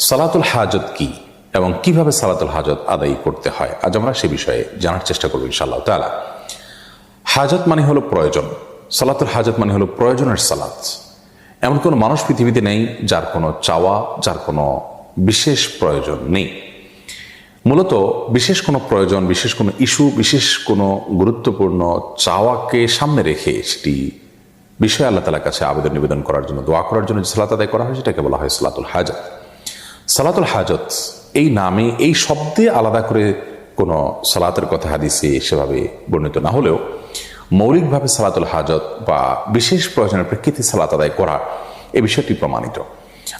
সালাতুল হাজত কি এবং কিভাবে সালাতুল হাজত আদায় করতে হয়, আজ আমরা সে বিষয়ে জানার চেষ্টা করব ইনশাআল্লাহ তাআলা। হাজত মানে হলো প্রয়োজন, সালাতুল হাজত মানে হলো প্রয়োজনের সালাত। এমন কোনো মানুষ পৃথিবীতে নেই যার কোনো চাওয়া, যার কোনো বিশেষ প্রয়োজন নেই। মূলত বিশেষ কোনো প্রয়োজন, বিশেষ কোনো ইস্যু, বিশেষ কোনো গুরুত্বপূর্ণ চাওয়াকে সামনে রেখে সেটি বিষয় আল্লাহ তাআলার কাছে আবেদন নিবেদন করার জন্য, দোয়া করার জন্য যে সালাত আদায় করা হয় সেটাকে বলা হয় সালাতুল হাজত। সালাতুল হাজত এই নামে, এই শব্দে আলাদা করে কোনো সালাতের কথা হাদিসে সেভাবে বর্ণিত না হলেও মৌলিকভাবে সালাতুল হাজত বা বিশেষ প্রয়োজনের প্রেক্ষিতে সালাত আদায় করা এই বিষয়টি প্রমাণিত।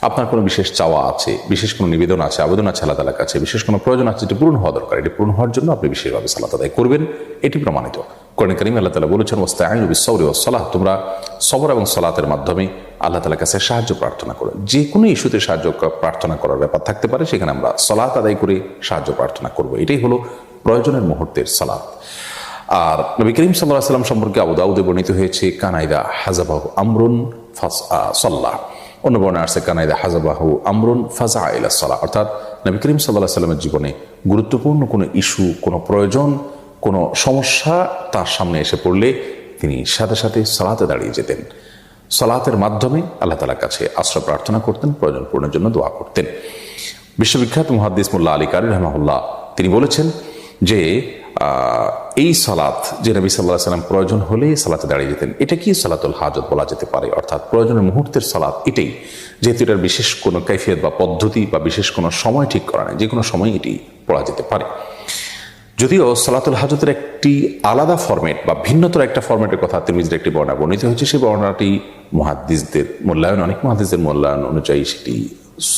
আপনার কোনো বিশেষ চাওয়া আছে, বিশেষ কোনো নিবেদন আছে, আবেদন আছে আল্লাহ তাআলার কাছে, বিশেষ কোনো প্রয়োজন আছে যেটি পূরণ হওয়া দরকার, এটি পূরণ হওয়ার জন্য আপনি বিশেষভাবে সালাত আদায় করবেন, এটি প্রমাণিত। কোরআনে কারীমে আল্লাহ তাআলা বলেছেন ওয়াস্তাঈনু বিস-সাবরি ওয়াস-সালাহ, তোমরা সবর এবং সালাতের মাধ্যমে আল্লাহ তাআলার কাছে সাহায্য প্রার্থনা করো। যে কোনো ইস্যুতে সাহায্য প্রার্থনা করার ব্যাপার থাকতে পারে, সেখানে আমরা সালাত আদায় করে সাহায্য প্রার্থনা করব, এটাই হলো প্রয়োজনের মুহূর্তের সালাত। আর নবী করিম সাল্লাল্লাহু আলাইহি ওয়াসাল্লাম সম্পর্কে আবু দাউদে বর্ণিত হয়েছে কানাইদা হাজাবাহু আমরুন ফাসাল্লাহ, অন্য বর্ণনায় আসছে কানাইদা হাজাবাহু আমরুন ফাজা ইলা সালাহ, অর্থাৎ নবী করিম সাল্লাল্লাহু আলাইহি ওয়াসাল্লামের জীবনে গুরুত্বপূর্ণ কোনো ইস্যু, কোনো প্রয়োজন, কোনো সমস্যা তার সামনে এসে পড়লে তিনি সাথে সাথে সালাতে দাঁড়িয়ে যেতেন। সালাতের মাধ্যমে আল্লাহ তাআলার কাছে আশ্রয় প্রার্থনা করতেন, প্রয়োজন পূরণের জন্য দোয়া করতেন। বিশ্ববিখ্যাত মুহাদ্দিস মোল্লা আলী কারি রাহিমাহুল্লাহ তিনি বলেছেন যে এই সালাত যে নবী সাল্লাল্লাহু আলাইহি ওয়াসাল্লাম প্রয়োজন হলে সালাতে দাঁড়িয়ে যেতেন, এটা কি সালাতুল হাজত বলা যেতে পারে, অর্থাৎ প্রয়োজনের মুহূর্তের সালাত এটাই, যেহেতু এটার বিশেষ কোনো কাইফিয়ত বা পদ্ধতি বা বিশেষ কোনো সময় ঠিক করা নেই, যে কোনো সময় এটি পড়া যেতে পারে। যদিও সালাতুল হাজতের একটি আলাদা ফরম্যাট বা ভিন্নতর একটা ফরম্যাটের কথা তিরমিজির একটি বর্ণনা বর্ণিত হয়েছে, সেই বর্ণনাটি মুহাদ্দিসদের মূল্যায়ন, অনেক মুহাদ্দিসদের মূল্যায়ন অনুযায়ী সেটি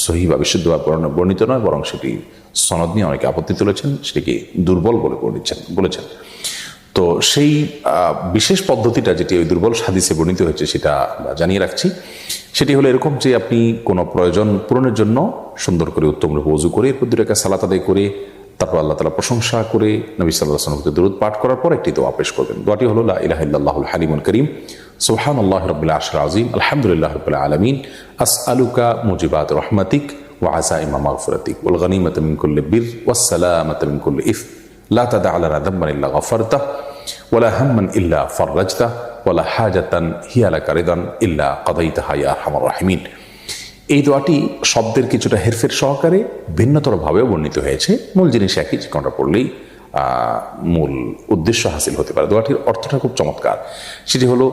সহিহ বা বিশুদ্ধভাবে বর্ণিত নয়, বরং সেটি সনদ নিয়ে অনেকে আপত্তি তুলেছেন, সেটিকে দুর্বল বলে বলেছেন। তো সেই বিশেষ পদ্ধতিটা যেটি ওই দুর্বল হাদিসে বর্ণিত হয়েছে সেটা জানিয়ে রাখছি। সেটি হলো এরকম যে আপনি কোনো প্রয়োজন পূরণের জন্য সুন্দর করে উত্তম রূপে ওযু করে এরপর 2 রাকাত সালাত আদায় করে তারপর আল্লাহ তাআলা প্রশংসা করে নবী সাল্লাল্লাহু আলাইহি ওয়াসাল্লামের দরুদ পাঠ করার পর একটি দোয়া পেশ করবেন। দোয়াটি হলো লা ইলাহা ইল্লাল্লাহুল হালিমুল কারীম সুবহানাল্লাহি রাব্বিল আরশিল আযীম আলহামদুলিল্লাহি রাব্বিল আলামিন আসআলুকা মুজিবাত রাহমাতিক ওয়া আযাইমা মাগফিরাতিক ওয়াল গনিমাতা মিন কুল্লি বির ওয়াস সালামাতা মিন কুল্লি ইফ লা তাদা লানা যামবান ইল্লা গফারতাহ ওয়ালা হাম্মান ইল্লা ফাররাজতাহ ওয়ালা হাজাতান হিয়া লাকা রিদান ইল্লা কাদাইতাহা ইয়া আরহামার রাহিমিন। এই দোয়াটি শব্দের কিছুটা হেরফের সহকারে ভিন্নতর ভাবেও বর্ণিত হয়েছে, মূল জিনিস একই, যে কোনটা পড়লেই মূল উদ্দেশ্য হাসিল হতে পারে। দোয়াটির অর্থটা খুব চমৎকার। সেটি হলো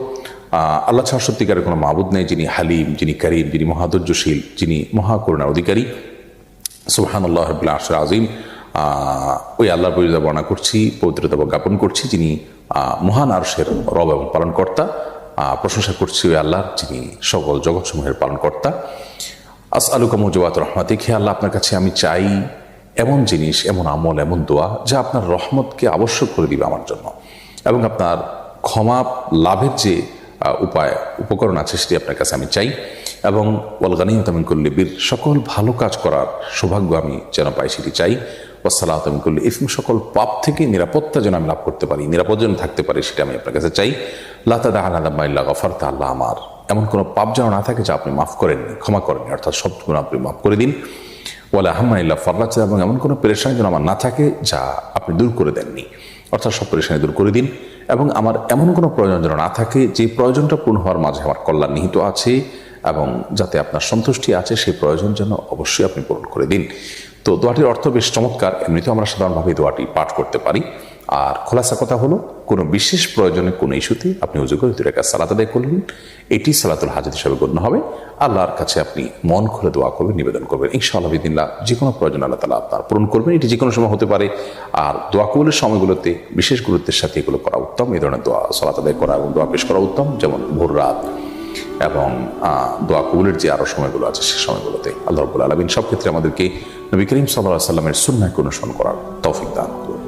আল্লাহ ছাড়া সত্যিকারের কোনো মাবুদ নেই, যিনি হালিম, যিনি কারীম, যিনি মহাধৈর্যশীল, যিনি মহাকরুণার অধিকারী। সুবহানাল্লাহি রাব্বিল আরশিল আযীম, ওই আল্লাহর পবিত্রতা বর্ণনা করছি, পবিত্রতা জ্ঞাপন করছি, যিনি মহান আরশের রব এবং পালনকর্তা। প্রশংসা করছি ওই আল্লাহর, যিনি সকল জগৎসমূহের পালনকর্তা। আসআলুকা মুজিবাত রাহমাতিক, হে আল্লাহ আপনার কাছে আমি চাই এমন জিনিস, এমন আমল, এমন দোয়া যা আপনার রহমতকে আবশ্যক করে দিবে আমার জন্য, এবং আপনার ক্ষমা লাভের যে উপায়, উপকরণ আছে সেটি আপনার কাছে আমি চাই, এবং ওয়াল গনিমাতা মিন কুল্লি বির, সকল ভালো কাজ করার সৌভাগ্য আমি যেন পাই সেটি চাই। ওয়াসসালামাতু মিন কুল্লি ইসম, সকল পাপ থেকে নিরাপত্তা যেন আমি লাভ করতে পারি, নিরাপদ যেন থাকতে পারি, সেটা আমি আপনার কাছে চাই। লা তাদা লানা যামবান ইল্লা গফারতাহ, আল্লাহ আমার এমন কোনো পাপ যেন না থাকে যা আপনি মাফ করেননি, ক্ষমা করেননি, অর্থাৎ সব গুনাহ আপনি মাফ করে দিন। ওয়ালা হাম্মান ইল্লা ফাররাজতাহ, এবং এমন কোনো পেরেশানি যেন আমার না থাকে যা আপনি দূর করে দেননি, অর্থাৎ সব পেরেশানি দূর করে দিন। এবং আমার এমন কোনো প্রয়োজন যেন না থাকে যে প্রয়োজনটা পূর্ণ হওয়ার মাঝে আমার কল্যাণ নিহিত আছে, এবং যাতে আপনার সন্তুষ্টি আছে, সেই প্রয়োজন যেন অবশ্যই আপনি পূরণ করে দিন। তো দোয়াটির অর্থ বেশ চমৎকার। এমনিতেও আমরা সাধারণভাবে দোয়াটি পাঠ করতে পারি। আর খোলাসা কথা হলো, কোনো বিশেষ প্রয়োজনে, কোনো ইস্যুতে আপনি ওযু করে 2 রাকাত সালাত আদায় করলেন, এটি সালাতুল হাজত হিসেবে গণ্য হবে। আল্লাহর কাছে আপনি মন খুলে দোয়া করবেন, নিবেদন করবেন, ইনশাআল্লাহ বিদিনিল্লাহ যে কোনো প্রয়োজন আল্লাহ তাআলা আপনার পূরণ করবেন। এটি যে কোনো সময় হতে পারে। আর দোয়া কবুলের সময়গুলোতে বিশেষ গুরুত্বের সাথে এগুলো করা উত্তম। এই ধরনের দোয়া সালাত আদায় করা এবং দোয়া পেশ করা উত্তম, যেমন ভোর রাত এবং দোয়া কবুলের যে আরো সময়গুলো আছে সে সময়গুলোতে। আল্লাহ রাব্বুল আলামিন সব ক্ষেত্রে আমাদেরকে নবী করিম সাল্লাল্লাহু আলাইহি ওয়াসাল্লামের সুন্নাহকে অনুসরণ করার তৌফিক দান করুন।